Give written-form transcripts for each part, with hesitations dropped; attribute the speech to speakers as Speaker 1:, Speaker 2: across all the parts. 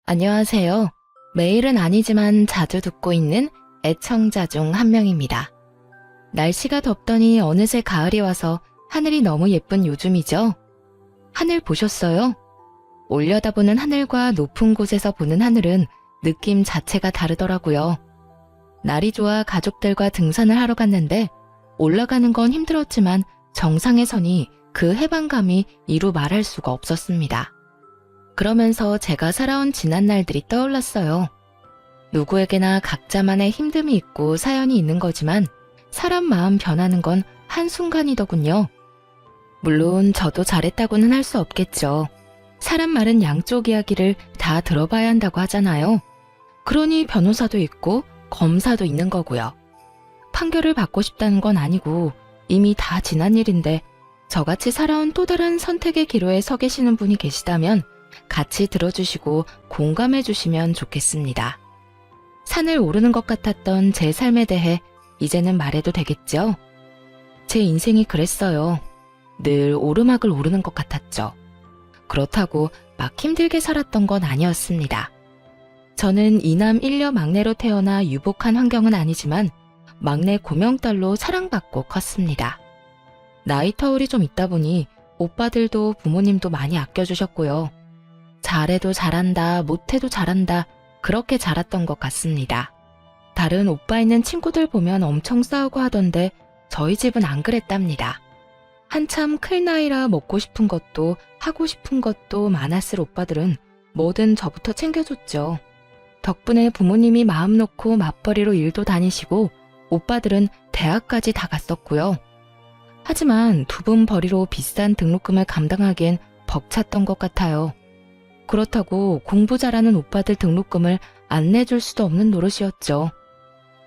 Speaker 1: 안녕하세요. 매일은 아니지만 자주 듣고 있는 애청자 중 한 명입니다. 날씨가 덥더니 어느새 가을이 와서 하늘이 너무 예쁜 요즘이죠. 하늘 보셨어요? 올려다보는 하늘과 높은 곳에서 보는 하늘은 느낌 자체가 다르더라고요. 날이 좋아 가족들과 등산을 하러 갔는데 올라가는 건 힘들었지만 정상에 서니 그 해방감이 이루 말할 수가 없었습니다. 그러면서 제가 살아온 지난 날들이 떠올랐어요. 누구에게나 각자만의 힘듦이 있고 사연이 있는 거지만 사람 마음 변하는 건 한순간이더군요. 물론 저도 잘했다고는 할 수 없겠죠. 사람 말은 양쪽 이야기를 다 들어봐야 한다고 하잖아요. 그러니 변호사도 있고 검사도 있는 거고요. 판결을 받고 싶다는 건 아니고 이미 다 지난 일인데 저같이 살아온 또 다른 선택의 기로에 서 계시는 분이 계시다면 같이 들어주시고 공감해 주시면 좋겠습니다. 산을 오르는 것 같았던 제 삶에 대해 이제는 말해도 되겠죠? 제 인생이 그랬어요. 늘 오르막을 오르는 것 같았죠. 그렇다고 막 힘들게 살았던 건 아니었습니다. 저는 이남 1녀 막내로 태어나 유복한 환경은 아니지만 막내 고명딸로 사랑받고 컸습니다. 나이 터울이 좀 있다 보니 오빠들도 부모님도 많이 아껴주셨고요. 잘해도 잘한다, 못해도 잘한다, 그렇게 자랐던 것 같습니다. 다른 오빠 있는 친구들 보면 엄청 싸우고 하던데 저희 집은 안 그랬답니다. 한참 클 나이라 먹고 싶은 것도 하고 싶은 것도 많았을 오빠들은 뭐든 저부터 챙겨줬죠. 덕분에 부모님이 마음 놓고 맞벌이로 일도 다니시고 오빠들은 대학까지 다 갔었고요. 하지만 두 분 벌이로 비싼 등록금을 감당하기엔 벅찼던 것 같아요. 그렇다고 공부 잘하는 오빠들 등록금을 안 내줄 수도 없는 노릇이었죠.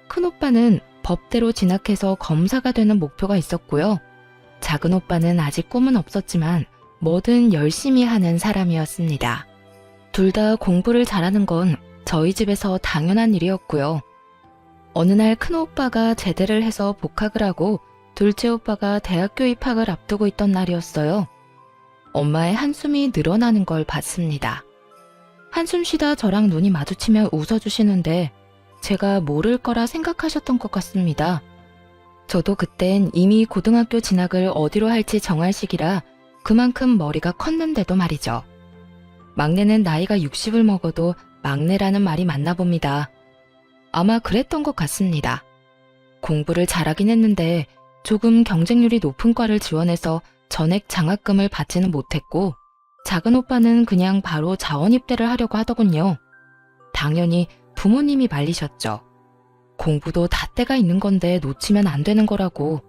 Speaker 1: 큰오빠는 법대로 진학해서 검사가 되는 목표가 있었고요. 작은 오빠는 아직 꿈은 없었지만 뭐든 열심히 하는 사람이었습니다. 둘 다 공부를 잘하는 건 저희 집에서 당연한 일이었고요. 어느 날 큰오빠가 제대를 해서 복학을 하고 둘째 오빠가 대학교 입학을 앞두고 있던 날이었어요. 엄마의 한숨이 늘어나는 걸 봤습니다. 한숨 쉬다 저랑 눈이 마주치며 웃어주시는데 제가 모를 거라 생각하셨던 것 같습니다. 저도 그땐 이미 고등학교 진학을 어디로 할지 정할 시기라 그만큼 머리가 컸는데도 말이죠. 막내는 나이가 60을 먹어도 막내라는 말이 맞나 봅니다. 아마 그랬던 것 같습니다. 공부를 잘하긴 했는데 조금 경쟁률이 높은 과를 지원해서 전액 장학금을 받지는 못했고 작은 오빠는 그냥 바로 자원 입대를 하려고 하더군요. 당연히 부모님이 말리셨죠. 공부도 다 때가 있는 건데 놓치면 안 되는 거라고.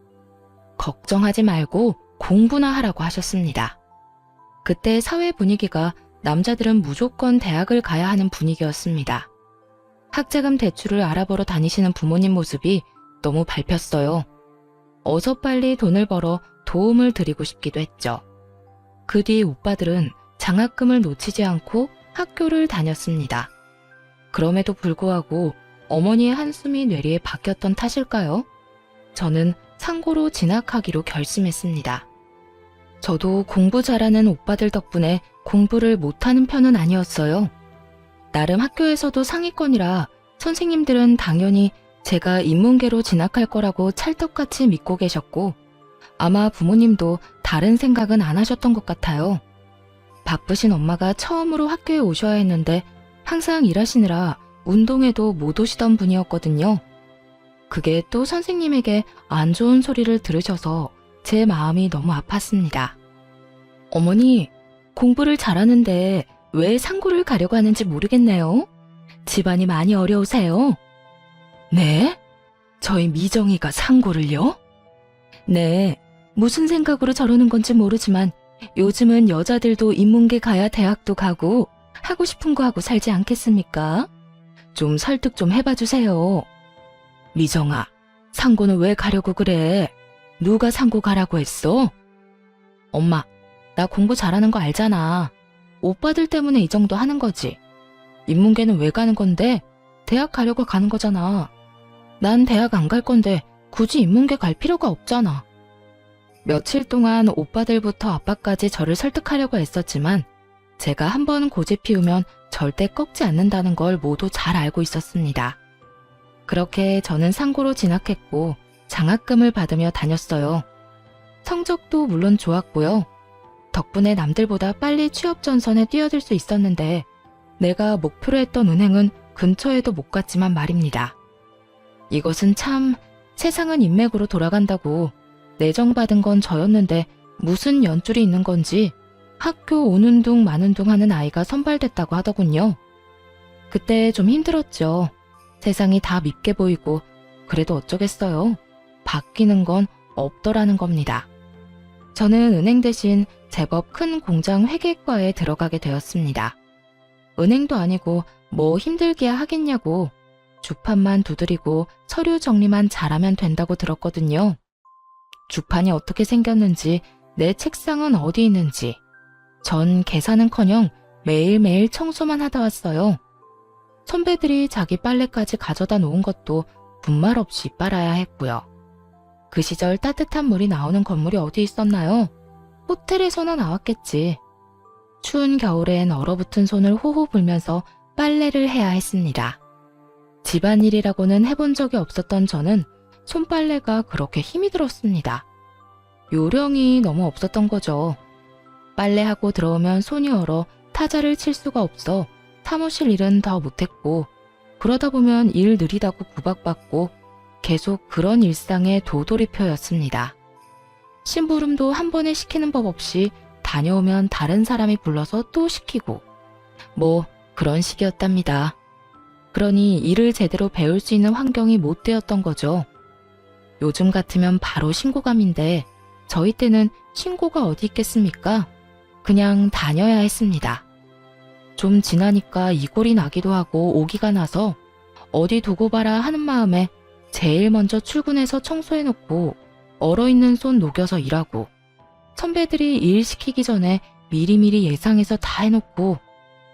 Speaker 1: 걱정하지 말고 공부나 하라고 하셨습니다. 그때 사회 분위기가 남자들은 무조건 대학을 가야 하는 분위기였습니다. 학자금 대출을 알아보러 다니시는 부모님 모습이 너무 밟혔어요. 어서 빨리 돈을 벌어 도움을 드리고 싶기도 했죠. 그 뒤 오빠들은 장학금을 놓치지 않고 학교를 다녔습니다. 그럼에도 불구하고 어머니의 한숨이 뇌리에 박혔던 탓일까요? 저는 상고로 진학하기로 결심했습니다. 저도 공부 잘하는 오빠들 덕분에 공부를 못하는 편은 아니었어요. 나름 학교에서도 상위권이라 선생님들은 당연히 제가 인문계로 진학할 거라고 찰떡같이 믿고 계셨고 아마 부모님도 다른 생각은 안 하셨던 것 같아요. 바쁘신 엄마가 처음으로 학교에 오셔야 했는데 항상 일하시느라 운동회도 못 오시던 분이었거든요. 그게 또 선생님에게 안 좋은 소리를 들으셔서 제 마음이 너무 아팠습니다. 어머니, 공부를 잘하는데 왜 상고를 가려고 하는지 모르겠네요. 집안이 많이 어려우세요? 네? 저희 미정이가 상고를요? 네, 무슨 생각으로 저러는 건지 모르지만 요즘은 여자들도 인문계 가야 대학도 가고 하고 싶은 거 하고 살지 않겠습니까? 좀 설득 좀 해봐 주세요. 미정아, 상고는 왜 가려고 그래? 누가 상고 가라고 했어? 엄마, 나 공부 잘하는 거 알잖아. 오빠들 때문에 이 정도 하는 거지. 인문계는 왜 가는 건데? 대학 가려고 가는 거잖아. 난 대학 안 갈 건데 굳이 인문계 갈 필요가 없잖아. 며칠 동안 오빠들부터 아빠까지 저를 설득하려고 애썼지만 제가 한번 고집 피우면 절대 꺾지 않는다는 걸 모두 잘 알고 있었습니다. 그렇게 저는 상고로 진학했고 장학금을 받으며 다녔어요. 성적도 물론 좋았고요. 덕분에 남들보다 빨리 취업 전선에 뛰어들 수 있었는데 내가 목표로 했던 은행은 근처에도 못 갔지만 말입니다. 이것은 참 세상은 인맥으로 돌아간다고 내정받은 건 저였는데 무슨 연줄이 있는 건지 학교 오는 둥 마는 둥 하는 아이가 선발됐다고 하더군요. 그때 좀 힘들었죠. 세상이 다 밉게 보이고 그래도 어쩌겠어요. 바뀌는 건 없더라는 겁니다. 저는 은행 대신 제법 큰 공장 회계과에 들어가게 되었습니다. 은행도 아니고 뭐 힘들게야 하겠냐고 주판만 두드리고 서류 정리만 잘하면 된다고 들었거든요. 주판이 어떻게 생겼는지 내 책상은 어디 있는지 전 계산은커녕 매일매일 청소만 하다 왔어요. 선배들이 자기 빨래까지 가져다 놓은 것도 분말 없이 빨아야 했고요. 그 시절 따뜻한 물이 나오는 건물이 어디 있었나요? 호텔에서나 나왔겠지. 추운 겨울엔 얼어붙은 손을 호호 불면서 빨래를 해야 했습니다. 집안일이라고는 해본 적이 없었던 저는 손빨래가 그렇게 힘이 들었습니다. 요령이 너무 없었던 거죠. 빨래하고 들어오면 손이 얼어 타자를 칠 수가 없어 사무실 일은 더 못했고 그러다 보면 일 느리다고 구박받고 계속 그런 일상의 도돌이표였습니다. 심부름도 한 번에 시키는 법 없이 다녀오면 다른 사람이 불러서 또 시키고 뭐 그런 식이었답니다. 그러니 일을 제대로 배울 수 있는 환경이 못 되었던 거죠. 요즘 같으면 바로 신고감인데 저희 때는 신고가 어디 있겠습니까? 그냥 다녀야 했습니다. 좀 지나니까 이골이 나기도 하고 오기가 나서 어디 두고 봐라 하는 마음에 제일 먼저 출근해서 청소해놓고 얼어있는 손 녹여서 일하고 선배들이 일 시키기 전에 미리미리 예상해서 다 해놓고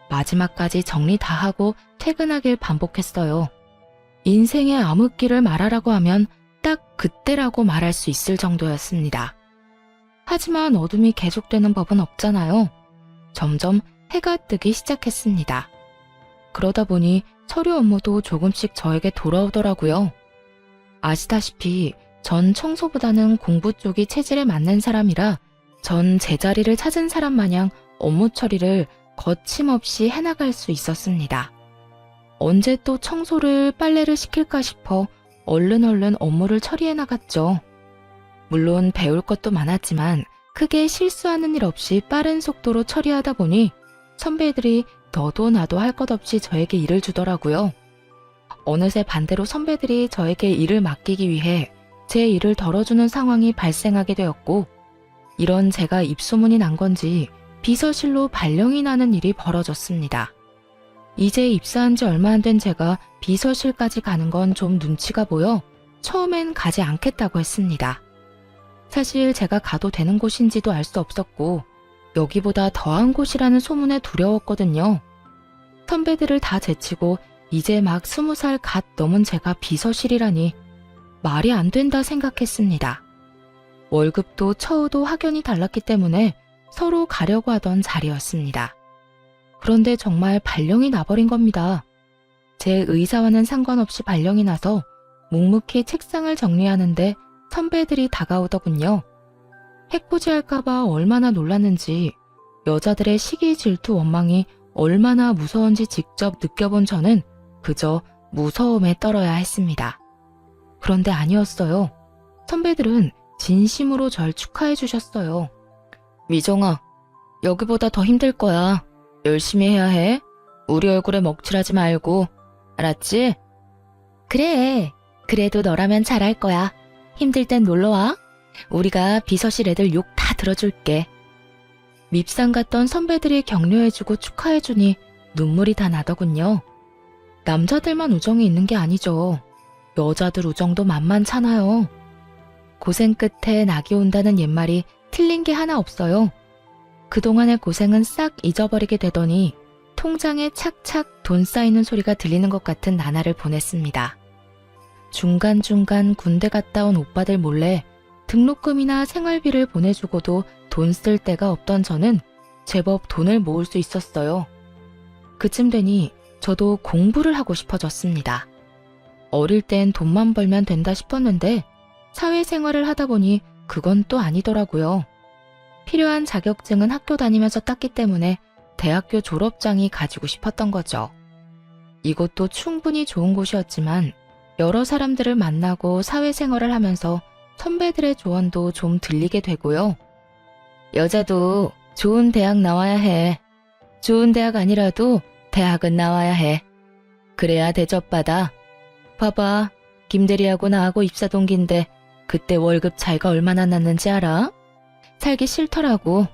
Speaker 1: 마지막까지 정리 다 하고 퇴근하길 반복했어요. 인생의 암흑기를 말하라고 하면 딱 그때라고 말할 수 있을 정도였습니다. 하지만 어둠이 계속되는 법은 없잖아요. 점점 해가 뜨기 시작했습니다. 그러다 보니 서류 업무도 조금씩 저에게 돌아오더라고요. 아시다시피 전 청소보다는 공부 쪽이 체질에 맞는 사람이라 전 제자리를 찾은 사람 마냥 업무 처리를 거침없이 해나갈 수 있었습니다. 언제 또 청소를 빨래를 시킬까 싶어 얼른 업무를 처리해 나갔죠. 물론 배울 것도 많았지만 크게 실수하는 일 없이 빠른 속도로 처리하다 보니 선배들이 너도 나도 할 것 없이 저에게 일을 주더라고요. 어느새 반대로 선배들이 저에게 일을 맡기기 위해 제 일을 덜어주는 상황이 발생하게 되었고 이런 제가 입소문이 난 건지 비서실로 발령이 나는 일이 벌어졌습니다. 이제 입사한 지 얼마 안 된 제가 비서실까지 가는 건 좀 눈치가 보여 처음엔 가지 않겠다고 했습니다. 사실 제가 가도 되는 곳인지도 알 수 없었고 여기보다 더한 곳이라는 소문에 두려웠거든요. 선배들을 다 제치고 이제 막 20살 갓 넘은 제가 비서실이라니 말이 안 된다 생각했습니다. 월급도 처우도 확연히 달랐기 때문에 서로 가려고 하던 자리였습니다. 그런데 정말 발령이 나버린 겁니다. 제 의사와는 상관없이 발령이 나서 묵묵히 책상을 정리하는데 선배들이 다가오더군요. 해코지할까봐 얼마나 놀랐는지 여자들의 시기 질투 원망이 얼마나 무서운지 직접 느껴본 저는 그저 무서움에 떨어야 했습니다. 그런데 아니었어요. 선배들은 진심으로 절 축하해 주셨어요. 미정아, 여기보다 더 힘들 거야. 열심히 해야 해. 우리 얼굴에 먹칠하지 말고. 알았지? 그래. 그래도 너라면 잘할 거야. 힘들 땐 놀러와. 우리가 비서실 애들 욕 다 들어줄게. 밉상 같던 선배들이 격려해주고 축하해주니 눈물이 다 나더군요. 남자들만 우정이 있는 게 아니죠. 여자들 우정도 만만찮아요. 고생 끝에 낙이 온다는 옛말이 틀린 게 하나 없어요. 그동안의 고생은 싹 잊어버리게 되더니 통장에 착착 돈 쌓이는 소리가 들리는 것 같은 나날을 보냈습니다. 중간중간 군대 갔다 온 오빠들 몰래 등록금이나 생활비를 보내주고도 돈 쓸 데가 없던 저는 제법 돈을 모을 수 있었어요. 그쯤 되니 저도 공부를 하고 싶어졌습니다. 어릴 땐 돈만 벌면 된다 싶었는데 사회생활을 하다 보니 그건 또 아니더라고요. 필요한 자격증은 학교 다니면서 땄기 때문에 대학교 졸업장이 가지고 싶었던 거죠. 이곳도 충분히 좋은 곳이었지만 여러 사람들을 만나고 사회생활을 하면서 선배들의 조언도 좀 들리게 되고요. 여자도 좋은 대학 나와야 해. 좋은 대학 아니라도 대학은 나와야 해. 그래야 대접받아. 봐봐, 김대리하고 나하고 입사 동기인데 그때 월급 차이가 얼마나 났는지 알아? 살기 싫더라고.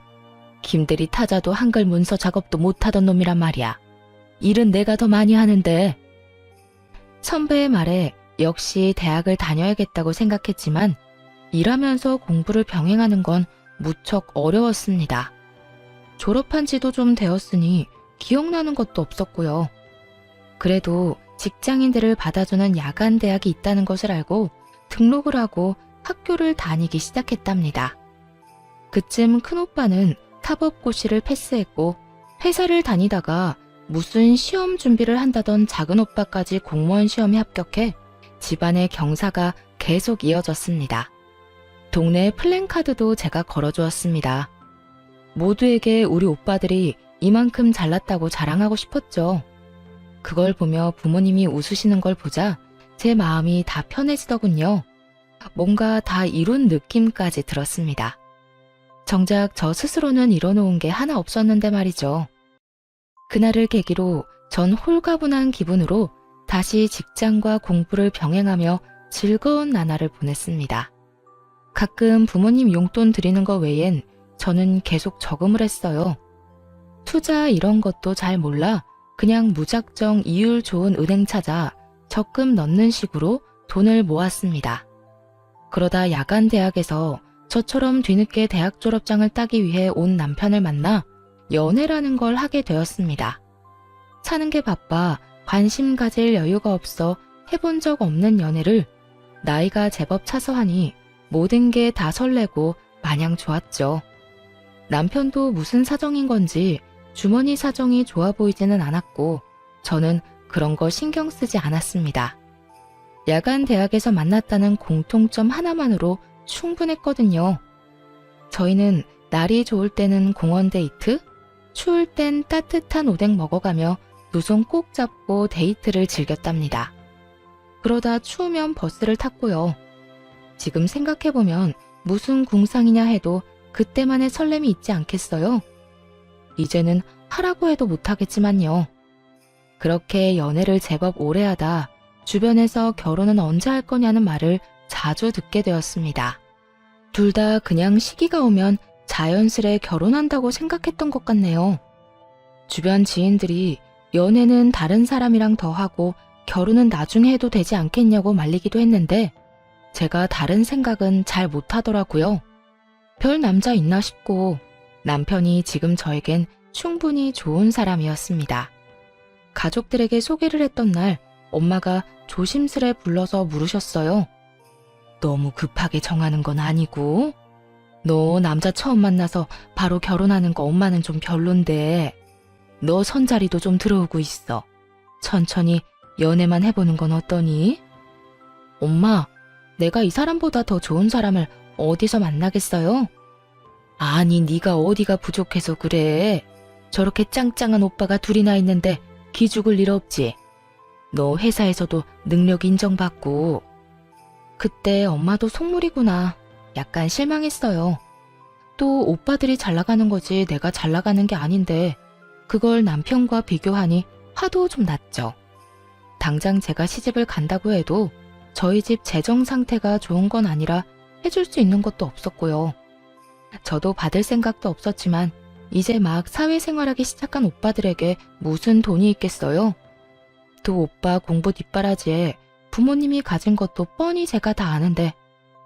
Speaker 1: 김대리 타자도 한글 문서 작업도 못하던 놈이란 말이야. 일은 내가 더 많이 하는데. 선배의 말에 역시 대학을 다녀야겠다고 생각했지만 일하면서 공부를 병행하는 건 무척 어려웠습니다. 졸업한 지도 좀 되었으니 기억나는 것도 없었고요. 그래도 직장인들을 받아주는 야간 대학이 있다는 것을 알고 등록을 하고 학교를 다니기 시작했답니다. 그쯤 큰오빠는 사법고시를 패스했고 회사를 다니다가 무슨 시험 준비를 한다던 작은오빠까지 공무원 시험에 합격해 집안의 경사가 계속 이어졌습니다. 동네 플랜카드도 제가 걸어주었습니다. 모두에게 우리 오빠들이 이만큼 잘났다고 자랑하고 싶었죠. 그걸 보며 부모님이 웃으시는 걸 보자 제 마음이 다 편해지더군요. 뭔가 다 이룬 느낌까지 들었습니다. 정작 저 스스로는 이뤄놓은 게 하나 없었는데 말이죠. 그날을 계기로 전 홀가분한 기분으로 다시 직장과 공부를 병행하며 즐거운 나날을 보냈습니다. 가끔 부모님 용돈 드리는 거 외엔 저는 계속 저금을 했어요. 투자 이런 것도 잘 몰라 그냥 무작정 이율 좋은 은행 찾아 적금 넣는 식으로 돈을 모았습니다. 그러다 야간 대학에서 저처럼 뒤늦게 대학 졸업장을 따기 위해 온 남편을 만나 연애라는 걸 하게 되었습니다. 사는 게 바빠 관심 가질 여유가 없어 해본 적 없는 연애를 나이가 제법 차서 하니 모든 게 다 설레고 마냥 좋았죠. 남편도 무슨 사정인 건지 주머니 사정이 좋아 보이지는 않았고 저는 그런 거 신경 쓰지 않았습니다. 야간 대학에서 만났다는 공통점 하나만으로 충분했거든요. 저희는 날이 좋을 때는 공원 데이트, 추울 땐 따뜻한 오뎅 먹어가며 두 손 꼭 잡고 데이트를 즐겼답니다. 그러다 추우면 버스를 탔고요. 지금 생각해보면 무슨 궁상이냐 해도 그때만의 설렘이 있지 않겠어요? 이제는 하라고 해도 못하겠지만요. 그렇게 연애를 제법 오래 하다 주변에서 결혼은 언제 할 거냐는 말을 자주 듣게 되었습니다. 둘 다 그냥 시기가 오면 자연스레 결혼한다고 생각했던 것 같네요. 주변 지인들이 연애는 다른 사람이랑 더 하고 결혼은 나중에 해도 되지 않겠냐고 말리기도 했는데 제가 다른 생각은 잘 못하더라고요. 별 남자 있나 싶고 남편이 지금 저에겐 충분히 좋은 사람이었습니다. 가족들에게 소개를 했던 날 엄마가 조심스레 불러서 물으셨어요. 너무 급하게 정하는 건 아니고 너 남자 처음 만나서 바로 결혼하는 거 엄마는 좀 별론데 너 손자리도 좀 들어오고 있어. 천천히 연애만 해보는 건 어떠니? 엄마, 내가 이 사람보다 더 좋은 사람을 어디서 만나겠어요? 아니, 네가 어디가 부족해서 그래. 저렇게 짱짱한 오빠가 둘이나 있는데 기죽을 일 없지. 너 회사에서도 능력 인정받고. 그때 엄마도 속물이구나. 약간 실망했어요. 또 오빠들이 잘 나가는 거지 내가 잘 나가는 게 아닌데 그걸 남편과 비교하니 화도 좀 났죠. 당장 제가 시집을 간다고 해도 저희 집 재정 상태가 좋은 건 아니라 해줄 수 있는 것도 없었고요. 저도 받을 생각도 없었지만 이제 막 사회생활하기 시작한 오빠들에게 무슨 돈이 있겠어요? 또 오빠 공부 뒷바라지에 부모님이 가진 것도 뻔히 제가 다 아는데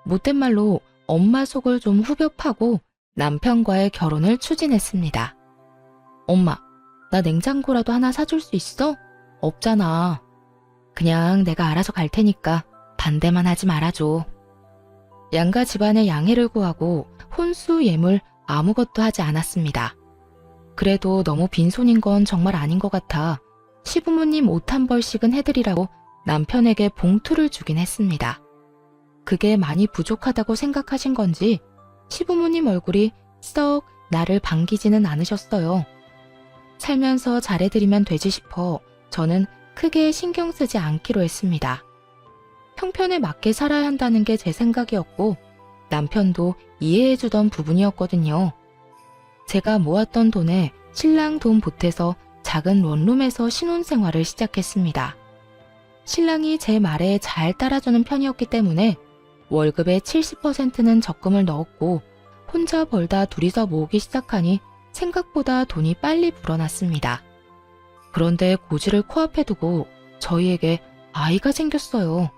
Speaker 1: 못된 말로 엄마 속을 좀 후벼 파고 남편과의 결혼을 추진했습니다. 엄마, 나 냉장고라도 하나 사줄 수 있어? 없잖아. 그냥 내가 알아서 갈 테니까 반대만 하지 말아줘. 양가 집안의 양해를 구하고 혼수 예물 아무것도 하지 않았습니다. 그래도 너무 빈손인 건 정말 아닌 것 같아 시부모님 옷 한 벌씩은 해드리라고 남편에게 봉투를 주긴 했습니다. 그게 많이 부족하다고 생각하신 건지 시부모님 얼굴이 썩 나를 반기지는 않으셨어요. 살면서 잘해드리면 되지 싶어 저는 크게 신경 쓰지 않기로 했습니다. 형편에 맞게 살아야 한다는 게 제 생각이었고 남편도 이해해주던 부분이었거든요. 제가 모았던 돈에 신랑 돈 보태서 작은 원룸에서 신혼생활을 시작했습니다. 신랑이 제 말에 잘 따라주는 편이었기 때문에 월급의 70%는 적금을 넣었고 혼자 벌다 둘이서 모으기 시작하니 생각보다 돈이 빨리 불어났습니다. 그런데 고지를 코앞에 두고 저희에게 아이가 생겼어요.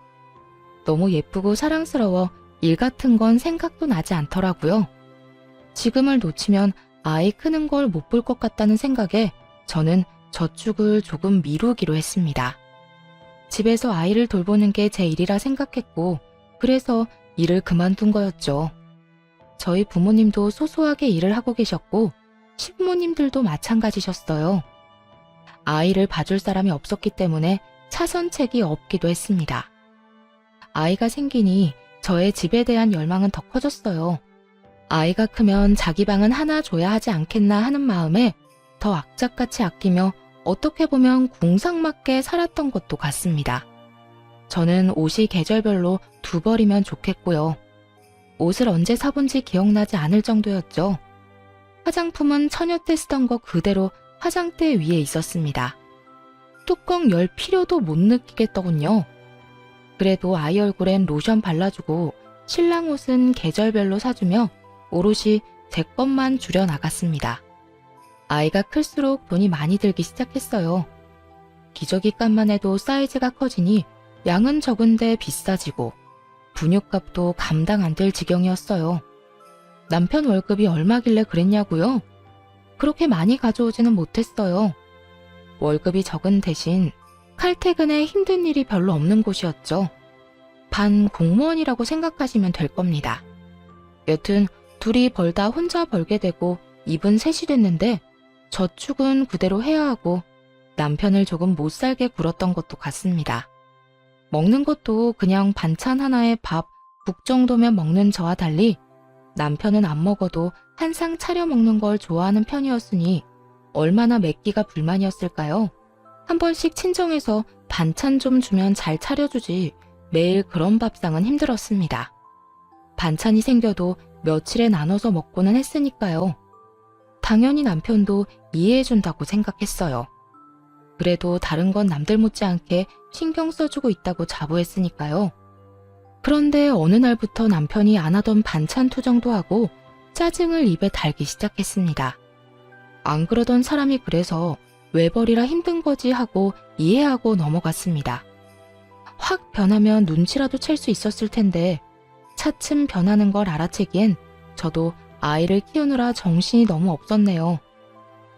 Speaker 1: 너무 예쁘고 사랑스러워 일 같은 건 생각도 나지 않더라고요. 지금을 놓치면 아이 크는 걸 못 볼 것 같다는 생각에 저는 저축을 조금 미루기로 했습니다. 집에서 아이를 돌보는 게 제 일이라 생각했고 그래서 일을 그만둔 거였죠. 저희 부모님도 소소하게 일을 하고 계셨고 시부모님들도 마찬가지셨어요. 아이를 봐줄 사람이 없었기 때문에 차선책이 없기도 했습니다. 아이가 생기니 저의 집에 대한 열망은 더 커졌어요. 아이가 크면 자기 방은 하나 줘야 하지 않겠나 하는 마음에 더 악착같이 아끼며 어떻게 보면 궁상맞게 살았던 것도 같습니다. 저는 옷이 계절별로 2벌이면 좋겠고요. 옷을 언제 사본지 기억나지 않을 정도였죠. 화장품은 처녀 때 쓰던 거 그대로 화장대 위에 있었습니다. 뚜껑 열 필요도 못 느끼겠더군요. 그래도 아이 얼굴엔 로션 발라주고 신랑 옷은 계절별로 사주며 오롯이 제 것만 줄여 나갔습니다. 아이가 클수록 돈이 많이 들기 시작했어요. 기저귀값만 해도 사이즈가 커지니 양은 적은데 비싸지고 분유값도 감당 안 될 지경이었어요. 남편 월급이 얼마길래 그랬냐고요? 그렇게 많이 가져오지는 못했어요. 월급이 적은 대신 칼퇴근에 힘든 일이 별로 없는 곳이었죠. 반 공무원이라고 생각하시면 될 겁니다. 여튼 둘이 벌다 혼자 벌게 되고 입은 셋이 됐는데 저축은 그대로 해야 하고 남편을 조금 못 살게 굴었던 것도 같습니다. 먹는 것도 그냥 반찬 하나에 밥, 국 정도면 먹는 저와 달리 남편은 안 먹어도 한 상 차려 먹는 걸 좋아하는 편이었으니 얼마나 맵기가 불만이었을까요? 한 번씩 친정에서 반찬 좀 주면 잘 차려주지 매일 그런 밥상은 힘들었습니다. 반찬이 생겨도 며칠에 나눠서 먹고는 했으니까요. 당연히 남편도 이해해준다고 생각했어요. 그래도 다른 건 남들 못지않게 신경 써주고 있다고 자부했으니까요. 그런데 어느 날부터 남편이 안 하던 반찬 투정도 하고 짜증을 입에 달기 시작했습니다. 안 그러던 사람이 그래서 외벌이라 힘든 거지 하고 이해하고 넘어갔습니다. 확 변하면 눈치라도 챌 수 있었을 텐데 차츰 변하는 걸 알아채기엔 저도 아이를 키우느라 정신이 너무 없었네요.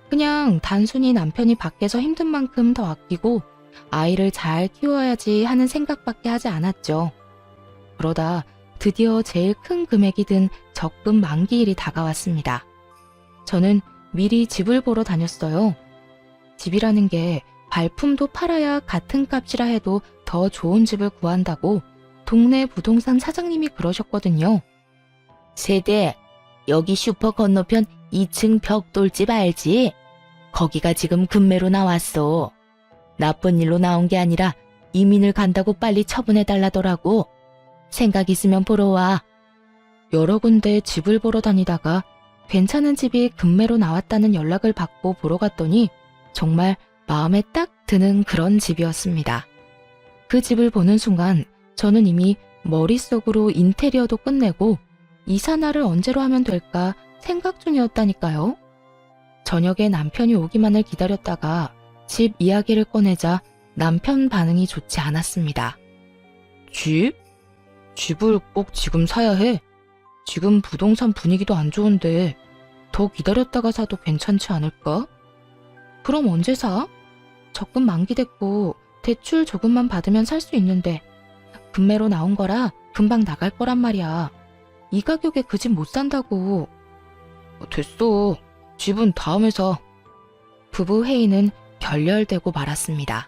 Speaker 1: 그냥 단순히 남편이 밖에서 힘든 만큼 더 아끼고 아이를 잘 키워야지 하는 생각밖에 하지 않았죠. 그러다 드디어 제일 큰 금액이 든 적금 만기일이 다가왔습니다. 저는 미리 집을 보러 다녔어요. 집이라는 게 발품도 팔아야 같은 값이라 해도 더 좋은 집을 구한다고 동네 부동산 사장님이 그러셨거든요. 세대, 여기 슈퍼 건너편 2층 벽돌집 알지? 거기가 지금 급매로 나왔어. 나쁜 일로 나온 게 아니라 이민을 간다고 빨리 처분해달라더라고. 생각 있으면 보러 와. 여러 군데 집을 보러 다니다가 괜찮은 집이 급매로 나왔다는 연락을 받고 보러 갔더니 정말 마음에 딱 드는 그런 집이었습니다. 그 집을 보는 순간 저는 이미 머릿속으로 인테리어도 끝내고 이사날을 언제로 하면 될까 생각 중이었다니까요. 저녁에 남편이 오기만을 기다렸다가 집 이야기를 꺼내자 남편 반응이 좋지 않았습니다. 집? 집을 꼭 지금 사야 해? 지금 부동산 분위기도 안 좋은데 더 기다렸다가 사도 괜찮지 않을까? 그럼 언제 사? 적금 만기됐고 대출 조금만 받으면 살 수 있는데 급매로 나온 거라 금방 나갈 거란 말이야. 이 가격에 그 집 못 산다고. 됐어. 집은 다음에 사. 부부 회의는 결렬되고 말았습니다.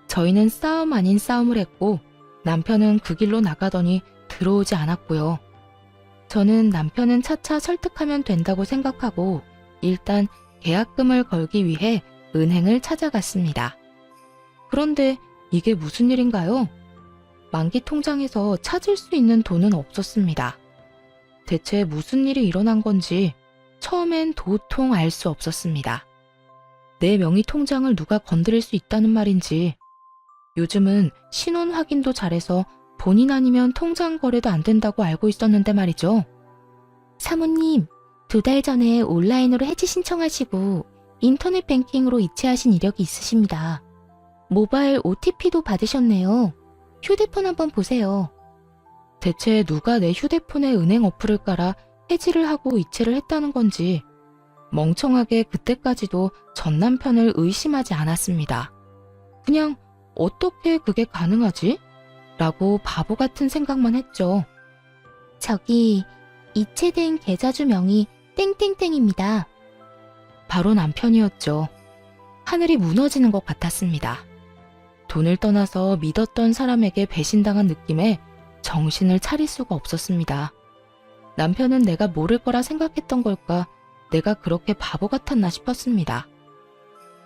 Speaker 1: 저희는 싸움 아닌 싸움을 했고 남편은 그 길로 나가더니 들어오지 않았고요. 저는 남편은 차차 설득하면 된다고 생각하고 일단 계약금을 걸기 위해 은행을 찾아갔습니다. 그런데 이게 무슨 일인가요? 만기 통장에서 찾을 수 있는 돈은 없었습니다. 대체 무슨 일이 일어난 건지 처음엔 도통 알 수 없었습니다. 내 명의 통장을 누가 건드릴 수 있다는 말인지, 요즘은 신원 확인도 잘해서 본인 아니면 통장 거래도 안 된다고 알고 있었는데 말이죠. 사모님, 2달 전에 온라인으로 해지 신청하시고 인터넷 뱅킹으로 이체하신 이력이 있으십니다. 모바일 OTP도 받으셨네요. 휴대폰 한번 보세요. 대체 누가 내 휴대폰에 은행 어플을 깔아 해지를 하고 이체를 했다는 건지 멍청하게 그때까지도 전 남편을 의심하지 않았습니다. 그냥 어떻게 그게 가능하지? 라고 바보 같은 생각만 했죠. 저기 이체된 계좌주 명이 땡땡땡입니다. 바로 남편이었죠. 하늘이 무너지는 것 같았습니다. 돈을 떠나서 믿었던 사람에게 배신당한 느낌에 정신을 차릴 수가 없었습니다. 남편은 내가 모를 거라 생각했던 걸까, 내가 그렇게 바보 같았나 싶었습니다.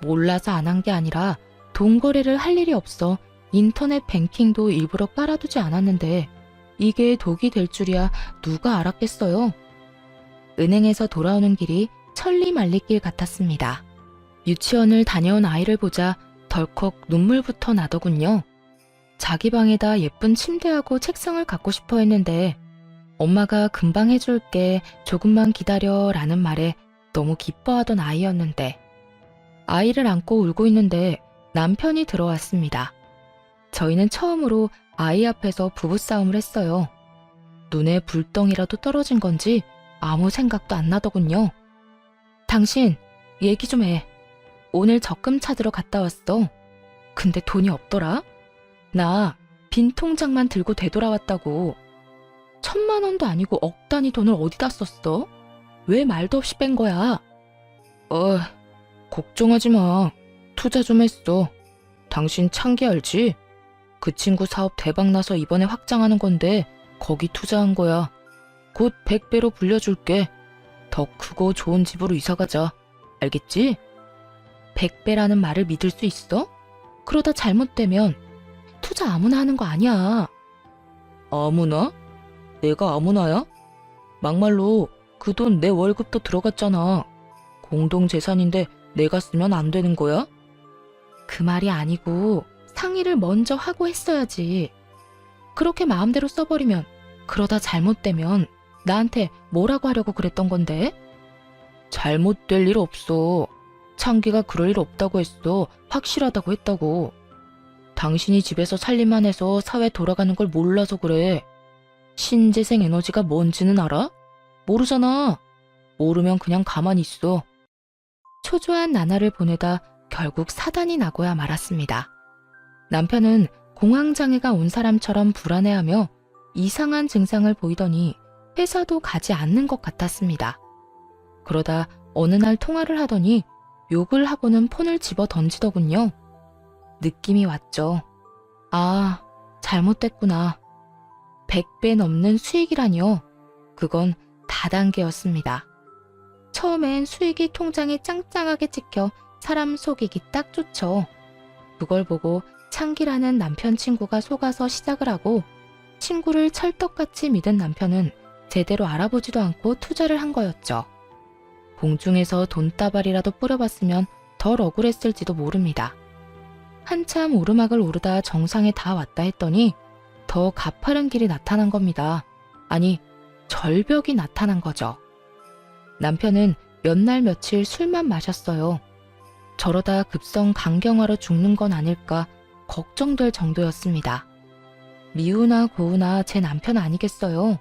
Speaker 1: 몰라서 안 한 게 아니라 돈 거래를 할 일이 없어 인터넷 뱅킹도 일부러 깔아두지 않았는데 이게 독이 될 줄이야 누가 알았겠어요. 은행에서 돌아오는 길이 천리말리길 같았습니다. 유치원을 다녀온 아이를 보자 덜컥 눈물부터 나더군요. 자기 방에다 예쁜 침대하고 책상을 갖고 싶어 했는데 엄마가 금방 해줄게, 조금만 기다려 라는 말에 너무 기뻐하던 아이였는데, 아이를 안고 울고 있는데 남편이 들어왔습니다. 저희는 처음으로 아이 앞에서 부부싸움을 했어요. 눈에 불덩이라도 떨어진 건지 아무 생각도 안 나더군요. 당신 얘기 좀 해. 오늘 적금 찾으러 갔다 왔어. 근데 돈이 없더라? 나 빈 통장만 들고 되돌아왔다고. 1,000만 원도 아니고 억 단위 돈을 어디다 썼어? 왜 말도 없이 뺀 거야? 걱정하지 마. 투자 좀 했어. 당신 창기 알지? 그 친구 사업 대박나서 이번에 확장하는 건데 거기 투자한 거야. 곧 100배로 불려줄게. 더 크고 좋은 집으로 이사가자. 알겠지? 100배라는 말을 믿을 수 있어? 그러다 잘못되면 투자 아무나 하는 거 아니야. 아무나? 내가 아무나야? 막말로 그 돈 내 월급도 들어갔잖아. 공동재산인데 내가 쓰면 안 되는 거야? 그 말이 아니고 상의를 먼저 하고 했어야지. 그렇게 마음대로 써버리면, 그러다 잘못되면 나한테 뭐라고 하려고 그랬던 건데? 잘못될 일 없어. 창기가 그럴 일 없다고 했어. 확실하다고 했다고. 당신이 집에서 살림만 해서 사회 돌아가는 걸 몰라서 그래. 신재생 에너지가 뭔지는 알아? 모르잖아. 모르면 그냥 가만히 있어. 초조한 나날을 보내다 결국 사단이 나고야 말았습니다. 남편은 공황장애가 온 사람처럼 불안해하며 이상한 증상을 보이더니 회사도 가지 않는 것 같았습니다. 그러다 어느 날 통화를 하더니 욕을 하고는 폰을 집어 던지더군요. 느낌이 왔죠. 아, 잘못됐구나. 100배 넘는 수익이라니요. 그건 다단계였습니다. 처음엔 수익이 통장에 짱짱하게 찍혀 사람 속이기 딱 좋죠. 그걸 보고 창기라는 남편 친구가 속아서 시작을 하고, 친구를 찰떡같이 믿은 남편은 제대로 알아보지도 않고 투자를 한 거였죠. 공중에서 돈다발이라도 뿌려봤으면 덜 억울했을지도 모릅니다. 한참 오르막을 오르다 정상에 다 왔다 했더니 더 가파른 길이 나타난 겁니다. 아니, 절벽이 나타난 거죠. 남편은 몇 날 며칠 술만 마셨어요. 저러다 급성 간경화로 죽는 건 아닐까 걱정될 정도였습니다. 미우나 고우나 제 남편 아니겠어요?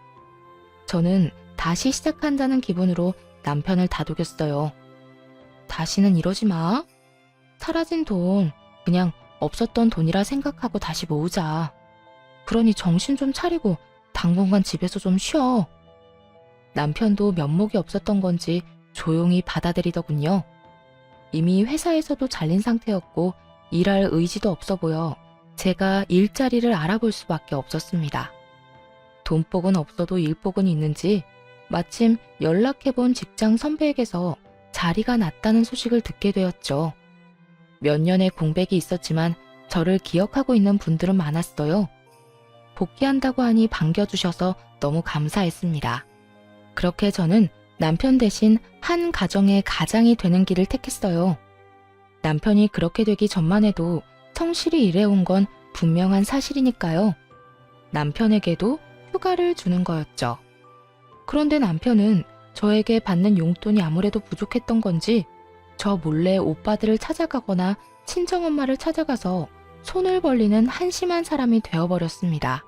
Speaker 1: 저는 다시 시작한다는 기분으로 남편을 다독였어요. 다시는 이러지 마. 사라진 돈 그냥 없었던 돈이라 생각하고 다시 모으자. 그러니 정신 좀 차리고 당분간 집에서 좀 쉬어. 남편도 면목이 없었던 건지 조용히 받아들이더군요. 이미 회사에서도 잘린 상태였고 일할 의지도 없어 보여 제가 일자리를 알아볼 수밖에 없었습니다. 돈복은 없어도 일복은 있는지 마침 연락해본 직장 선배에게서 자리가 났다는 소식을 듣게 되었죠. 몇 년의 공백이 있었지만 저를 기억하고 있는 분들은 많았어요. 복귀한다고 하니 반겨주셔서 너무 감사했습니다. 그렇게 저는 남편 대신 한 가정의 가장이 되는 길을 택했어요. 남편이 그렇게 되기 전만 해도 성실히 일해온 건 분명한 사실이니까요. 남편에게도 휴가를 주는 거였죠. 그런데 남편은 저에게 받는 용돈이 아무래도 부족했던 건지 저 몰래 오빠들을 찾아가거나 친정엄마를 찾아가서 손을 벌리는 한심한 사람이 되어버렸습니다.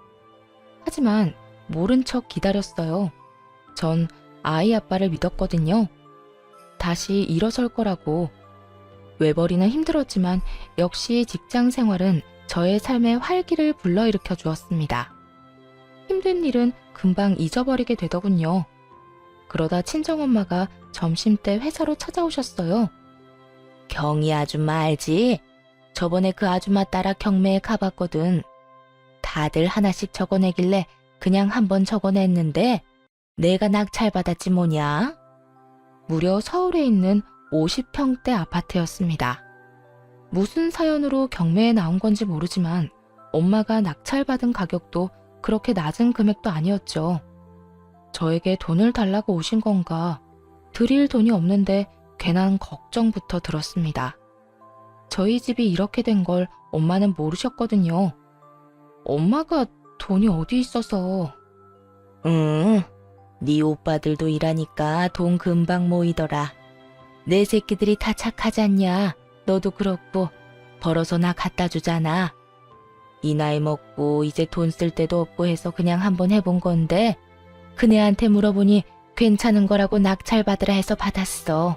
Speaker 1: 하지만 모른 척 기다렸어요. 전 아이 아빠를 믿었거든요. 다시 일어설 거라고. 외벌이는 힘들었지만 역시 직장 생활은 저의 삶에 활기를 불러일으켜 주었습니다. 힘든 일은 금방 잊어버리게 되더군요. 그러다 친정엄마가 점심때 회사로 찾아오셨어요. 경희 아줌마 알지? 저번에 그 아줌마 따라 경매에 가봤거든. 다들 하나씩 적어내길래 그냥 한번 적어냈는데 내가 낙찰받았지 뭐냐? 무려 서울에 있는 50평대 아파트였습니다. 무슨 사연으로 경매에 나온 건지 모르지만 엄마가 낙찰받은 가격도 그렇게 낮은 금액도 아니었죠. 저에게 돈을 달라고 오신 건가? 드릴 돈이 없는데 괜한 걱정부터 들었습니다. 저희 집이 이렇게 된 걸 엄마는 모르셨거든요. 엄마가 돈이 어디 있어서. 네 오빠들도 일하니까 돈 금방 모이더라. 내 새끼들이 다 착하지 않냐? 너도 그렇고 벌어서 나 갖다 주잖아. 이 나이 먹고 이제 돈 쓸 데도 없고 해서 그냥 한번 해본 건데 그네한테 물어보니 괜찮은 거라고 낙찰 받으라 해서 받았어.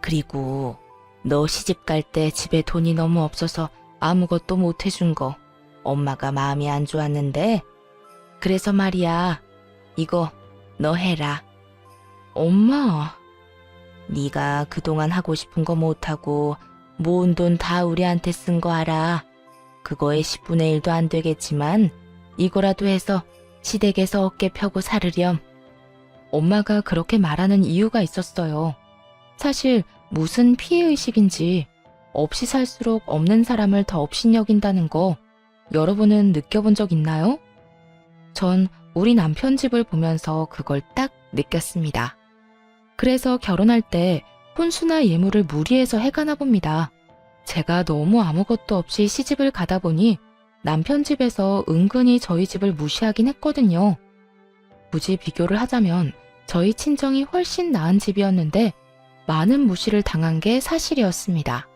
Speaker 1: 그리고 너 시집 갈 때 집에 돈이 너무 없어서 아무것도 못 해준 거 엄마가 마음이 안 좋았는데 그래서 말이야. 이거 너 해라. 엄마. 네가 그동안 하고 싶은 거 못하고 모은 돈 다 우리한테 쓴 거 알아. 그거의 10분의 1도 안 되겠지만 이거라도 해서 시댁에서 어깨 펴고 살으렴. 엄마가 그렇게 말하는 이유가 있었어요. 사실 무슨 피해의식인지 없이 살수록 없는 사람을 더 업신여긴다는 거 여러분은 느껴본 적 있나요? 전 우리 남편 집을 보면서 그걸 딱 느꼈습니다. 그래서 결혼할 때 혼수나 예물을 무리해서 해가나 봅니다. 제가 너무 아무것도 없이 시집을 가다 보니 남편 집에서 은근히 저희 집을 무시하긴 했거든요. 굳이 비교를 하자면 저희 친정이 훨씬 나은 집이었는데 많은 무시를 당한 게 사실이었습니다.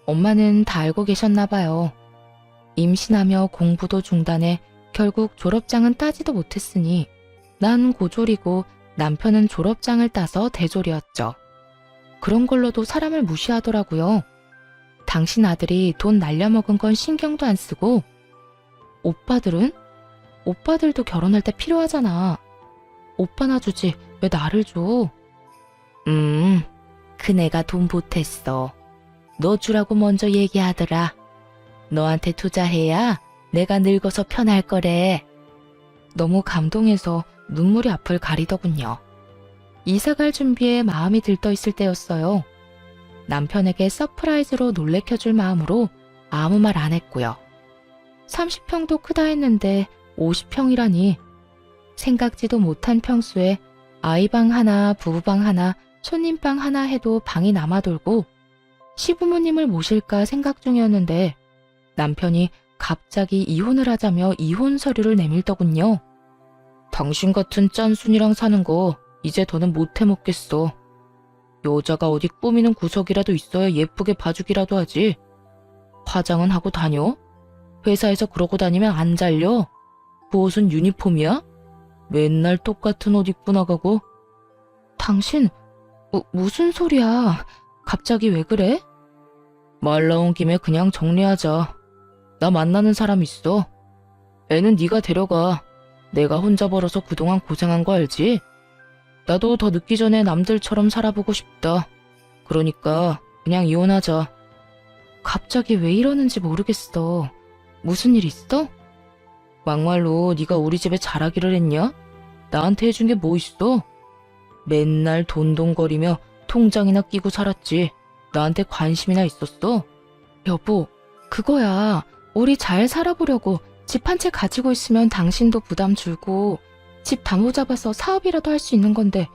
Speaker 1: 엄마는 다 알고 계셨나 봐요. 임신하며 공부도 중단해 결국 졸업장은 따지도 못했으니 난 고졸이고 남편은 졸업장을 따서 대졸이었죠. 그런 걸로도 사람을 무시하더라고요. 당신 아들이 돈 날려먹은 건 신경도 안 쓰고 오빠들은? 오빠들도 결혼할 때 필요하잖아. 오빠나 주지 왜 나를 줘? 그네가 돈 보탰어. 너 주라고 먼저 얘기하더라. 너한테 투자해야 내가 늙어서 편할 거래. 너무 감동해서 눈물이 앞을 가리더군요. 이사갈 준비에 마음이 들떠 있을 때였어요. 남편에게 서프라이즈로 놀래켜줄 마음으로 아무 말 안 했고요. 30평도 크다 했는데 50평이라니 생각지도 못한 평수에 아이방 하나, 부부방 하나, 손님방 하나 해도 방이 남아돌고 시부모님을 모실까 생각 중이었는데 남편이 갑자기 이혼을 하자며 이혼 서류를 내밀더군요. 당신 같은 짠순이랑 사는 거 이제 더는 못 해먹겠어. 여자가 어디 꾸미는 구석이라도 있어야 예쁘게 봐주기라도 하지. 화장은 하고 다녀? 회사에서 그러고 다니면 안 잘려? 그 옷은 유니폼이야? 맨날 똑같은 옷 입고 나가고. 당신 무슨 소리야? 갑자기 왜 그래? 말 나온 김에 그냥 정리하자. 나 만나는 사람 있어. 애는 네가 데려가. 내가 혼자 벌어서 그동안 고생한 거 알지? 나도 더 늦기 전에 남들처럼 살아보고 싶다. 그러니까 그냥 이혼하자. 갑자기 왜 이러는지 모르겠어. 무슨 일 있어? 막말로 네가 우리 집에 잘하기를 했냐? 나한테 해준 게 뭐 있어? 맨날 돈돈거리며 통장이나 끼고 살았지. 나한테 관심이나 있었어? 여보, 그거야. 우리 잘 살아보려고 집 한 채 가지고 있으면 당신도 부담 줄고 집 담보 잡아서 사업이라도 할 수 있는 건데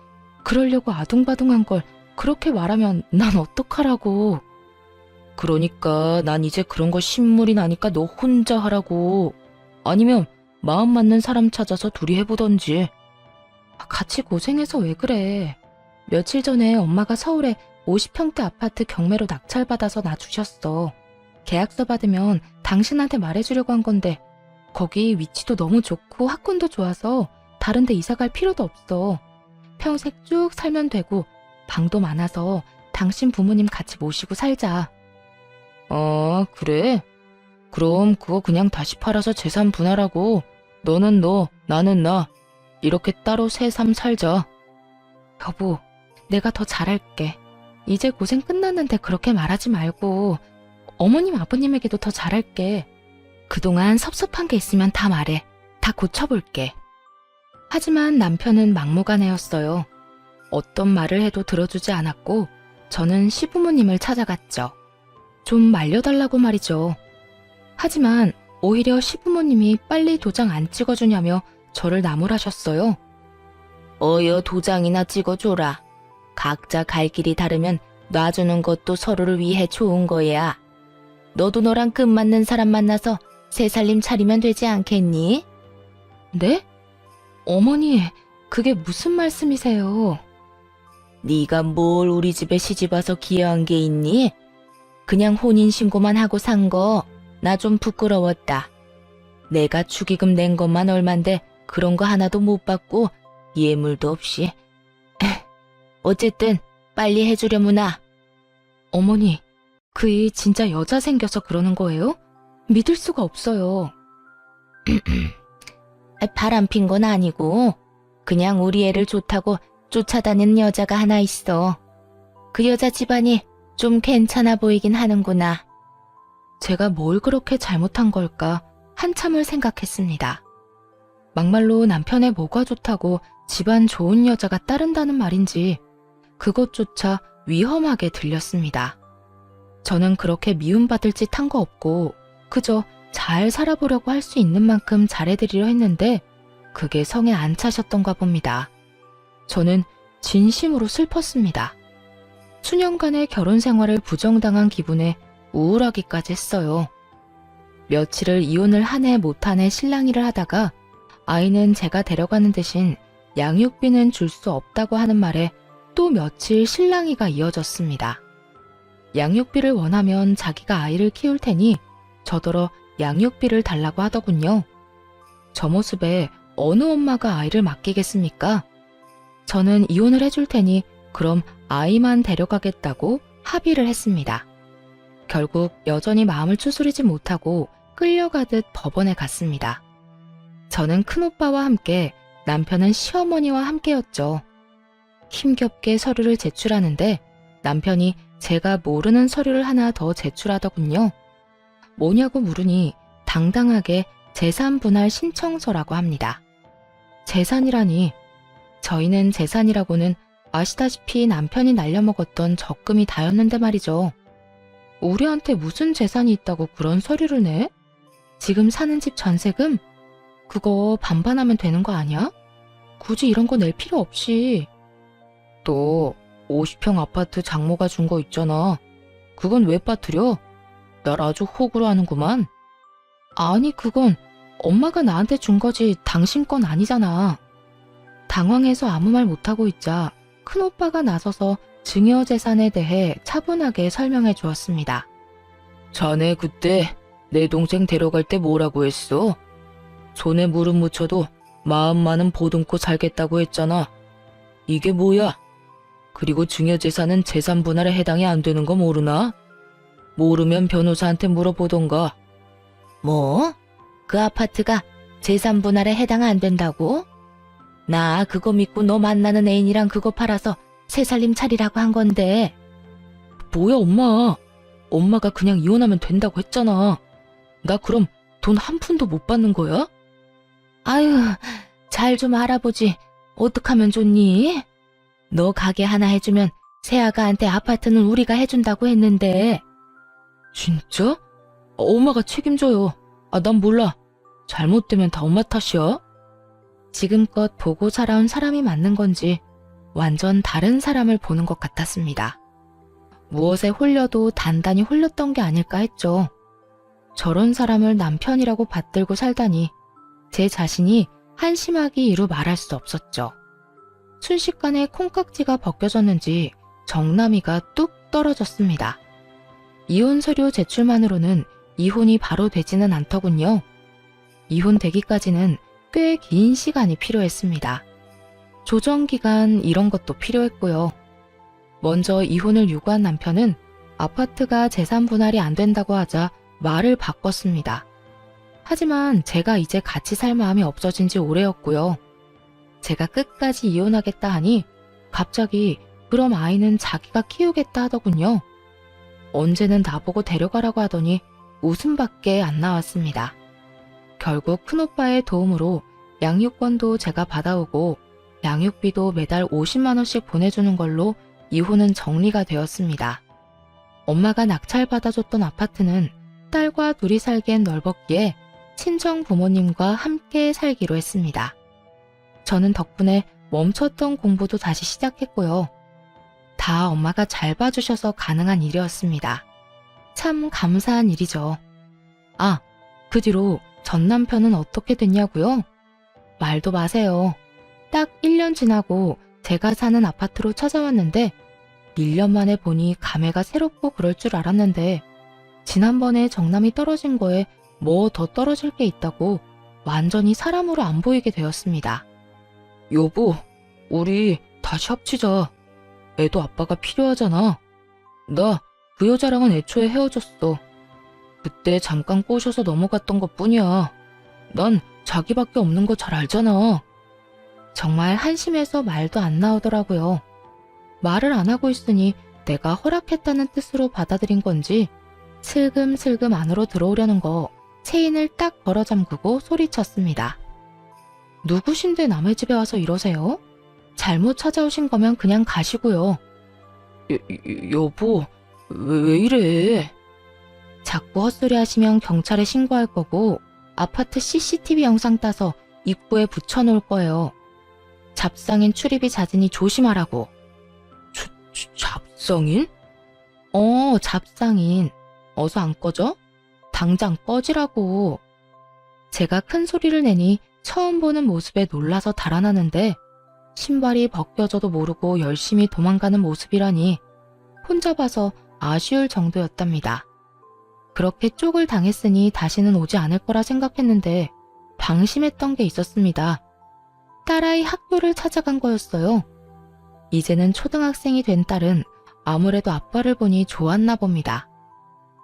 Speaker 1: 그러려고 아둥바둥한 걸 그렇게 말하면 난 어떡하라고. 그러니까 난 이제 그런 거 신물이 나니까 너 혼자 하라고. 아니면 마음 맞는 사람 찾아서 둘이 해보던지. 같이 고생해서 왜 그래. 며칠 전에 엄마가 서울에 50평대 아파트 경매로 낙찰받아서 나 주셨어. 계약서 받으면 당신한테 말해주려고 한 건데 거기 위치도 너무 좋고 학군도 좋아서 다른 데 이사 갈 필요도 없어. 평생 쭉 살면 되고 방도 많아서 당신 부모님 같이 모시고 살자. 그래? 그럼 그거 그냥 다시 팔아서 재산 분할하고 너는 너, 나는 나 이렇게 따로 새삼 살자. 여보, 내가 더 잘할게. 이제 고생 끝났는데 그렇게 말하지 말고 어머님 아버님에게도 더 잘할게. 그동안 섭섭한 게 있으면 다 말해. 다 고쳐볼게. 하지만 남편은 막무가내였어요. 어떤 말을 해도 들어주지 않았고 저는 시부모님을 찾아갔죠. 좀 말려달라고 말이죠. 하지만 오히려 시부모님이 빨리 도장 안 찍어주냐며 저를 나무라셨어요. 어여 도장이나 찍어줘라. 각자 갈 길이 다르면 놔주는 것도 서로를 위해 좋은 거야. 너도 너랑 끝맞는 사람 만나서 새 살림 차리면 되지 않겠니? 네? 어머니, 그게 무슨 말씀이세요? 네가 뭘 우리 집에 시집와서 기여한 게 있니? 그냥 혼인신고만 하고 산 거 나 좀 부끄러웠다. 내가 축의금 낸 것만 얼만데 그런 거 하나도 못 받고 예물도 없이. 어쨌든 빨리 해주려무나. 어머니, 그이 진짜 여자 생겨서 그러는 거예요? 믿을 수가 없어요. 바람핀 건 아니고 그냥 우리 애를 좋다고 쫓아다니는 여자가 하나 있어. 그 여자 집안이 좀 괜찮아 보이긴 하는구나. 제가 뭘 그렇게 잘못한 걸까 한참을 생각했습니다. 막말로 남편의 뭐가 좋다고 집안 좋은 여자가 따른다는 말인지 그것조차 위험하게 들렸습니다. 저는 그렇게 미움받을 짓 한 거 없고 그저 잘 살아보려고 할 수 있는 만큼 잘해드리려 했는데 그게 성에 안 차셨던가 봅니다. 저는 진심으로 슬펐습니다. 수년간의 결혼 생활을 부정당한 기분에 우울하기까지 했어요. 며칠을 이혼을 한 해 못 한 해 실랑이를 하다가 아이는 제가 데려가는 대신 양육비는 줄 수 없다고 하는 말에 또 며칠 실랑이가 이어졌습니다. 양육비를 원하면 자기가 아이를 키울 테니 저더러 양육비를 달라고 하더군요. 저 모습에 어느 엄마가 아이를 맡기겠습니까? 저는 이혼을 해줄 테니 그럼 아이만 데려가겠다고 합의를 했습니다. 결국 여전히 마음을 추스리지 못하고 끌려가듯 법원에 갔습니다. 저는 큰오빠와 함께 남편은 시어머니와 함께였죠. 힘겹게 서류를 제출하는데 남편이 제가 모르는 서류를 하나 더 제출하더군요. 뭐냐고 물으니 당당하게 재산분할 신청서라고 합니다. 재산이라니, 저희는 재산이라고는 아시다시피 남편이 날려먹었던 적금이 다였는데 말이죠. 우리한테 무슨 재산이 있다고 그런 서류를 내? 지금 사는 집 전세금? 그거 반반하면 되는 거 아니야? 굳이 이런 거 낼 필요 없이. 또 50평 아파트 장모가 준 거 있잖아. 그건 왜 빠뜨려? 날 아주 호구로 하는구만. 아니 그건 엄마가 나한테 준 거지 당신 건 아니잖아. 당황해서 아무 말 못하고 있자 큰오빠가 나서서 증여재산에 대해 차분하게 설명해 주었습니다. 자네 그때 내 동생 데려갈 때 뭐라고 했어? 손에 무릎 묻혀도 마음만은 보듬고 살겠다고 했잖아. 이게 뭐야? 그리고 증여재산은 재산 분할에 해당이 안 되는 거 모르나? 모르면 변호사한테 물어보던가. 뭐? 그 아파트가 재산 분할에 해당 안 된다고? 나 그거 믿고 너 만나는 애인이랑 그거 팔아서 새 살림 차리라고 한 건데. 뭐야, 엄마. 엄마가 그냥 이혼하면 된다고 했잖아. 나 그럼 돈 한 푼도 못 받는 거야? 아유, 잘 좀 알아보지. 어떡하면 좋니? 너 가게 하나 해주면 새아가한테 아파트는 우리가 해준다고 했는데. 진짜? 엄마가 책임져요. 난 몰라. 잘못되면 다 엄마 탓이야. 지금껏 보고 살아온 사람이 맞는 건지 완전 다른 사람을 보는 것 같았습니다. 무엇에 홀려도 단단히 홀렸던 게 아닐까 했죠. 저런 사람을 남편이라고 받들고 살다니 제 자신이 한심하기 이루 말할 수 없었죠. 순식간에 콩깍지가 벗겨졌는지 정남이가 뚝 떨어졌습니다. 이혼 서류 제출만으로는 이혼이 바로 되지는 않더군요. 이혼되기까지는 꽤 긴 시간이 필요했습니다. 조정기간 이런 것도 필요했고요. 먼저 이혼을 요구한 남편은 아파트가 재산 분할이 안 된다고 하자 말을 바꿨습니다. 하지만 제가 이제 같이 살 마음이 없어진 지 오래였고요. 제가 끝까지 이혼하겠다 하니 갑자기 그럼 아이는 자기가 키우겠다 하더군요. 언제는 나보고 데려가라고 하더니 웃음밖에 안 나왔습니다. 결국 큰오빠의 도움으로 양육권도 제가 받아오고 양육비도 매달 50만 원씩 보내주는 걸로 이혼은 정리가 되었습니다. 엄마가 낙찰받아줬던 아파트는 딸과 둘이 살기엔 넓었기에 친정 부모님과 함께 살기로 했습니다. 저는 덕분에 멈췄던 공부도 다시 시작했고요. 다 엄마가 잘 봐주셔서 가능한 일이었습니다. 참 감사한 일이죠. 그 뒤로 전 남편은 어떻게 됐냐고요? 말도 마세요. 딱 1년 지나고 제가 사는 아파트로 찾아왔는데 1년 만에 보니 감회가 새롭고 그럴 줄 알았는데 지난번에 정남이 떨어진 거에 뭐 더 떨어질 게 있다고 완전히 사람으로 안 보이게 되었습니다. 여보, 우리 다시 합치자. 애도 아빠가 필요하잖아. 나 그 여자랑은 애초에 헤어졌어. 그때 잠깐 꼬셔서 넘어갔던 것뿐이야. 난 자기밖에 없는 거 잘 알잖아. 정말 한심해서 말도 안 나오더라고요. 말을 안 하고 있으니 내가 허락했다는 뜻으로 받아들인 건지 슬금슬금 안으로 들어오려는 거 체인을 딱 걸어 잠그고 소리쳤습니다. 누구신데 남의 집에 와서 이러세요? 잘못 찾아오신 거면 그냥 가시고요. 여보, 왜 이래? 자꾸 헛소리 하시면 경찰에 신고할 거고 아파트 CCTV 영상 따서 입구에 붙여놓을 거예요. 잡상인 출입이 잦으니 조심하라고. 잡상인? 잡상인. 어서 안 꺼져? 당장 꺼지라고. 제가 큰 소리를 내니 처음 보는 모습에 놀라서 달아나는데 신발이 벗겨져도 모르고 열심히 도망가는 모습이라니 혼자 봐서 아쉬울 정도였답니다. 그렇게 쪽을 당했으니 다시는 오지 않을 거라 생각했는데 방심했던 게 있었습니다. 딸아이 학교를 찾아간 거였어요. 이제는 초등학생이 된 딸은 아무래도 아빠를 보니 좋았나 봅니다.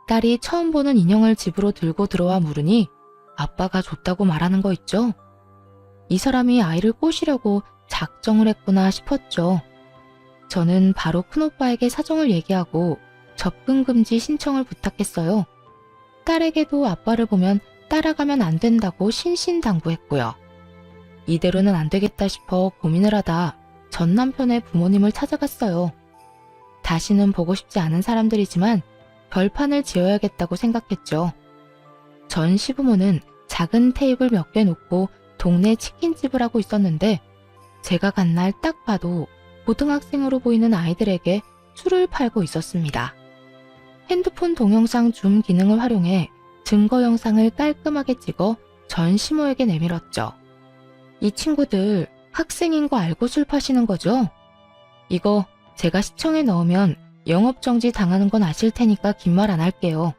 Speaker 1: 딸이 처음 보는 인형을 집으로 들고 들어와 물으니 아빠가 줬다고 말하는 거 있죠? 이 사람이 아이를 꼬시려고 작정을 했구나 싶었죠. 저는 바로 큰오빠에게 사정을 얘기하고 접근 금지 신청을 부탁했어요. 딸에게도 아빠를 보면 따라가면 안 된다고 신신당부했고요. 이대로는 안 되겠다 싶어 고민을 하다 전 남편의 부모님을 찾아갔어요. 다시는 보고 싶지 않은 사람들이지만 별판을 지어야겠다고 생각했죠. 전 시부모는 작은 테이블 몇 개 놓고 동네 치킨집을 하고 있었는데 제가 간 날 딱 봐도 고등학생으로 보이는 아이들에게 술을 팔고 있었습니다. 핸드폰 동영상 줌 기능을 활용해 증거 영상을 깔끔하게 찍어 전 시모에게 내밀었죠. 이 친구들 학생인 거 알고 술 파시는 거죠? 이거 제가 시청에 넣으면 영업정지 당하는 건 아실 테니까 긴 말 안 할게요.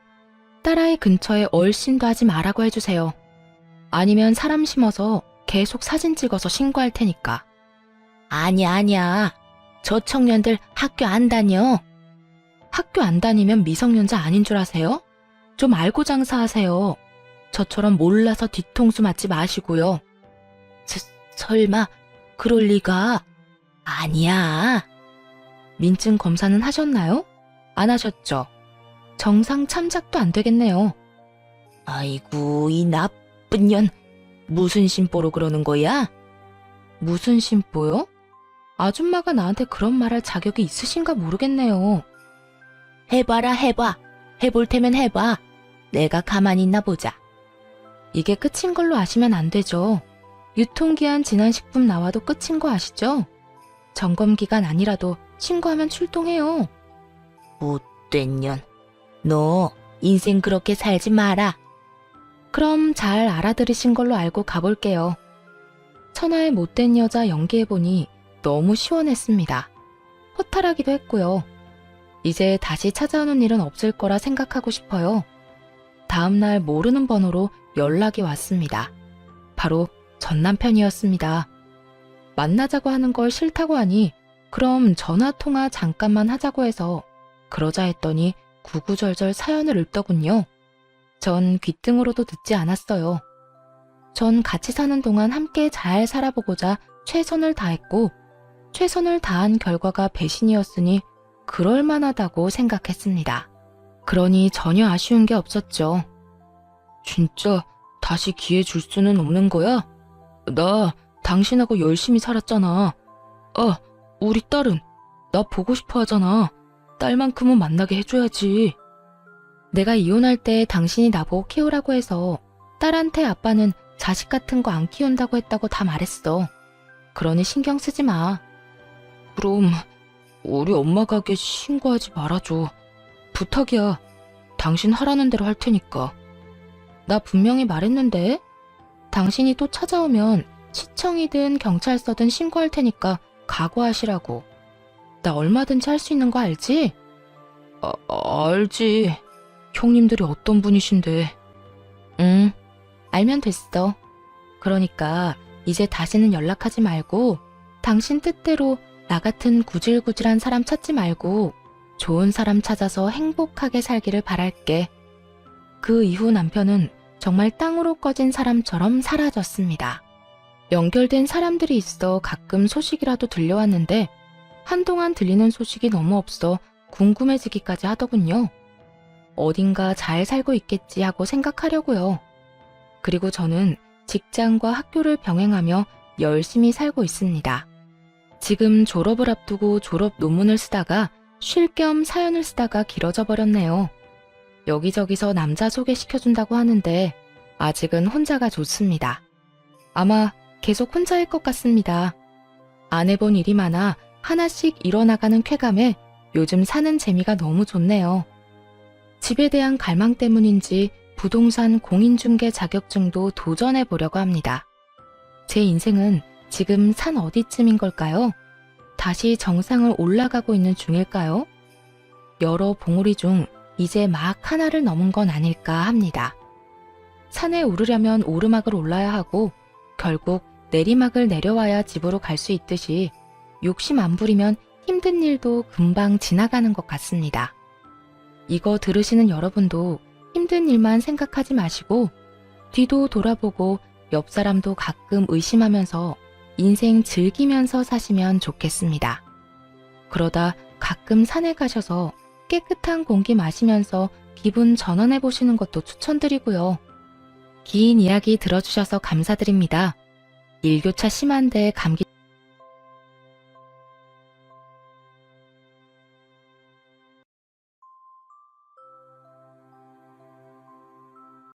Speaker 1: 딸아이 근처에 얼씬도 하지 말라고 해주세요. 아니면 사람 심어서 계속 사진 찍어서 신고할 테니까. 아니야. 저 청년들 학교 안 다녀. 학교 안 다니면 미성년자 아닌 줄 아세요? 좀 알고 장사하세요. 저처럼 몰라서 뒤통수 맞지 마시고요. 설마 그럴 리가. 아니야. 민증 검사는 하셨나요? 안 하셨죠? 정상 참작도 안 되겠네요. 아이고, 이 나쁜 년. 무슨 심보로 그러는 거야? 무슨 심보요? 아줌마가 나한테 그런 말할 자격이 있으신가 모르겠네요. 해봐라, 해봐. 해볼 테면 해봐. 내가 가만히 있나 보자. 이게 끝인 걸로 아시면 안 되죠. 유통기한 지난 식품 나와도 끝인 거 아시죠? 점검기간 아니라도 신고하면 출동해요. 못된 년. 너 인생 그렇게 살지 마라. 그럼 잘 알아들으신 걸로 알고 가볼게요. 천하의 못된 여자 연기해보니 너무 시원했습니다. 허탈하기도 했고요. 이제 다시 찾아오는 일은 없을 거라 생각하고 싶어요. 다음날 모르는 번호로 연락이 왔습니다. 바로 전 남편이었습니다. 만나자고 하는 걸 싫다고 하니 그럼 전화통화 잠깐만 하자고 해서 그러자 했더니 구구절절 사연을 읊더군요. 전 귀등으로도 듣지 않았어요. 전 같이 사는 동안 함께 잘 살아보고자 최선을 다했고 최선을 다한 결과가 배신이었으니 그럴만하다고 생각했습니다. 그러니 전혀 아쉬운 게 없었죠. 진짜 다시 기회 줄 수는 없는 거야? 나 당신하고 열심히 살았잖아. 우리 딸은 나 보고 싶어 하잖아. 딸만큼은 만나게 해줘야지. 내가 이혼할 때 당신이 나보고 키우라고 해서 딸한테 아빠는 자식 같은 거 안 키운다고 했다고 다 말했어. 그러니 신경 쓰지 마. 그럼 우리 엄마 가게 신고하지 말아줘. 부탁이야. 당신 하라는 대로 할 테니까. 나 분명히 말했는데. 당신이 또 찾아오면 시청이든 경찰서든 신고할 테니까 각오하시라고. 나 얼마든지 할 수 있는 거 알지? 알지. 형님들이 어떤 분이신데. 응, 알면 됐어. 그러니까 이제 다시는 연락하지 말고 당신 뜻대로 나 같은 구질구질한 사람 찾지 말고 좋은 사람 찾아서 행복하게 살기를 바랄게. 그 이후 남편은 정말 땅으로 꺼진 사람처럼 사라졌습니다. 연결된 사람들이 있어 가끔 소식이라도 들려왔는데 한동안 들리는 소식이 너무 없어 궁금해지기까지 하더군요. 어딘가 잘 살고 있겠지 하고 생각하려고요. 그리고 저는 직장과 학교를 병행하며 열심히 살고 있습니다. 지금 졸업을 앞두고 졸업 논문을 쓰다가 쉴 겸 사연을 쓰다가 길어져 버렸네요. 여기저기서 남자 소개시켜준다고 하는데 아직은 혼자가 좋습니다. 아마 계속 혼자일 것 같습니다. 안 해본 일이 많아 하나씩 일어나가는 쾌감에 요즘 사는 재미가 너무 좋네요. 집에 대한 갈망 때문인지 부동산 공인중개 자격증도 도전해 보려고 합니다. 제 인생은 지금 산 어디쯤인 걸까요? 다시 정상을 올라가고 있는 중일까요? 여러 봉우리 중 이제 막 하나를 넘은 건 아닐까 합니다. 산에 오르려면 오르막을 올라야 하고 결국 내리막을 내려와야 집으로 갈 수 있듯이 욕심 안 부리면 힘든 일도 금방 지나가는 것 같습니다. 이거 들으시는 여러분도 힘든 일만 생각하지 마시고 뒤도 돌아보고 옆 사람도 가끔 의심하면서 인생 즐기면서 사시면 좋겠습니다. 그러다 가끔 산에 가셔서 깨끗한 공기 마시면서 기분 전환해 보시는 것도 추천드리고요. 긴 이야기 들어주셔서 감사드립니다. 일교차 심한데 감기